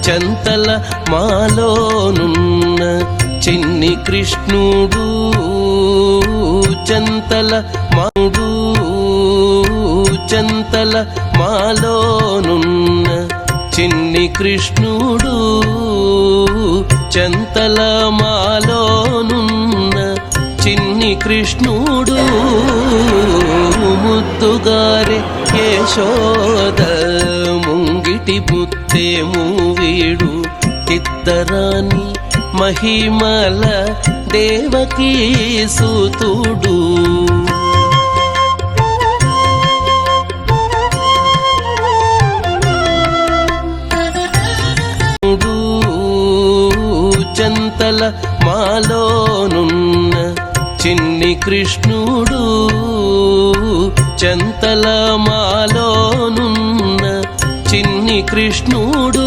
చంతల మాలోనున్న చిన్ని కృష్ణుడు చంతల మాడు చంతల మాలోనున్న చిన్ని కృష్ణుడు చంతల మాలోనున్న చిన్ని కృష్ణుడు ముద్దుగారే యశోద ముంగిటి ముత్తేము వీడు ఇద్దరాని మహిమల దేవకీ సుతుడు చంతల మాలోనున్న చిన్ని కృష్ణుడు చంతల మాలోనున్న చిన్ని కృష్ణుడు